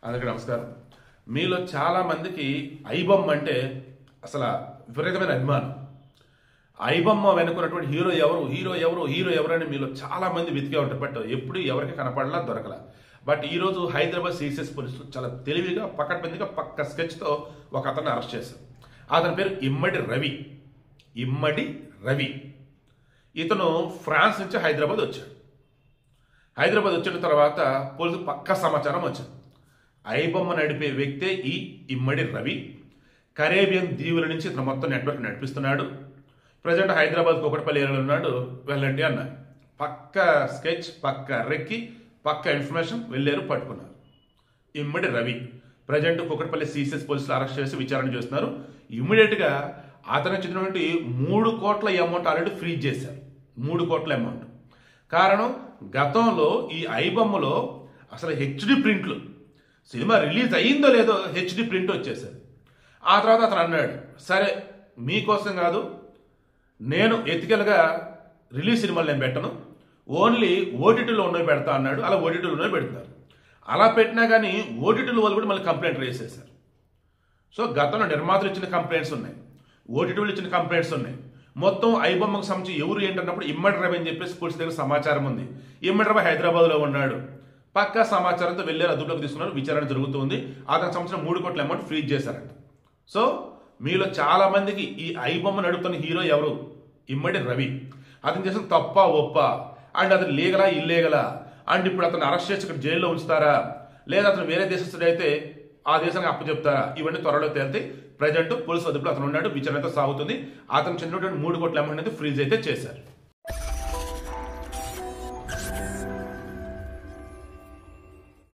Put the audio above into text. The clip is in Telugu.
అందరికీ నమస్కారం. మీలో చాలా మందికి ఐబొమ్మ అంటే అసలు విపరీతమైన అభిమానం. ఐబొమ్మ వెనుకున్నటువంటి హీరో ఎవరు అని మీలో చాలా మంది వెతికే ఉంటారు. బట్ ఎప్పుడు ఎవరికి కనపడలా, దొరకలా. బట్ ఈరోజు హైదరాబాద్ సిసిఎస్ పోలీసులు చాలా తెలివిగా పకడ్బందీగా పక్క స్కెచ్తో ఒక అతన్ని అరెస్ట్ చేశారు. అతని పేరు ఇమ్మడి రవి. ఇతను ఫ్రాన్స్ నుంచి హైదరాబాద్ వచ్చాడు. హైదరాబాద్ వచ్చిన తర్వాత పోలీసు పక్క సమాచారం వచ్చింది. ఐబొమ్మ నడిపే వ్యక్తే ఈ ఇమ్మడి రవి. కరేబియన్ దీవుల నుంచి ఇతను మొత్తం నెట్వర్క్ నడిపిస్తున్నాడు. ప్రజెంట్ హైదరాబాద్ కూకట్పల్లి ఏరియాలో ఉన్నాడు, వెళ్ళండి అన్నారు. పక్క స్కెచ్, పక్క రెక్కి, పక్క ఇన్ఫర్మేషన్ వెళ్ళారు, పట్టుకున్నారు. ఇమ్మడి రవి ప్రజెంట్ కూకట్పల్లి సిసిఎస్ పోలీసులు అరెస్ట్ చేసి విచారణ చేస్తున్నారు. ఇమ్మీడియట్గా అతనికి చెందినటువంటి 3 కోట్ల అమౌంట్ ఆల్రెడీ ఫ్రీజ్ చేశారు. 3 కోట్ల అమౌంట్. కారణం, గతంలో ఈ ఐబొమ్మలో అసలు హెచ్డి ప్రింట్లు, సినిమా రిలీజ్ అయ్యిందో లేదో హెచ్డి ప్రింట్ వచ్చేసారు. ఆ తర్వాత అతను అన్నాడు, సరే మీకోసం కాదు, నేను ఎథికల్గా రిలీజ్ సినిమాలు నేను పెట్టను, ఓన్లీ ఓటీటీలో ఉన్నవి పెడతా అన్నాడు. అలా ఓటీటీలో ఉన్నవి పెడతారు. అలా పెట్టినా కానీ ఓటీటీల వాళ్ళు కూడా మళ్ళీ కంప్లైంట్ రేస్ చేశారు. సో గతంలో నిర్మాతలు ఇచ్చిన కంప్లైంట్స్ ఉన్నాయి, ఓటీటీలు ఇచ్చిన కంప్లైంట్స్ ఉన్నాయి. మొత్తం ఐబొమ్మకు సంబంధించి ఎవరు ఏంటన్నప్పుడు ఇమ్మడి రవి అని చెప్పేసి పోలీసు దగ్గర సమాచారం ఉంది. ఇమ్మడి రవి హైదరాబాద్లో ఉన్నాడు. పక్కా సమాచారంతో వెళ్ళారు, అదుపులోకి తీసుకున్నారు, విచారణ జరుగుతుంది. అతనికి సంవత్సరం 3 కోట్ల అమౌంట్ ఫ్రీజ్ చేశారంట. సో మీలో చాలా మందికి ఈ ఐబొమ్మ నడుపుతున్న హీరో ఎవరు? ఇమ్మడి రవి. అతను చేసిన తప్ప ఒప్ప అండ్ అతను లీగలా ఇల్లీగలా అండ్ ఇప్పుడు అతను అరెస్ట్ చేసి ఇక్కడ జైల్లో ఉంచుతారా, లేదా అతను వేరే దేశస్తుడైతే ఆ దేశానికి అప్పచెప్తారా, ఇవన్నీ త్వరలో తేలితే ప్రజెంట్ పోలీసు అదుపులో అతను ఉన్నాడు, విచారణతో సాగుతుంది. అతను చెందినటువంటి 3 కోట్ల అమౌంట్ అనేది ఫ్రీజ్ అయితే చేశారు.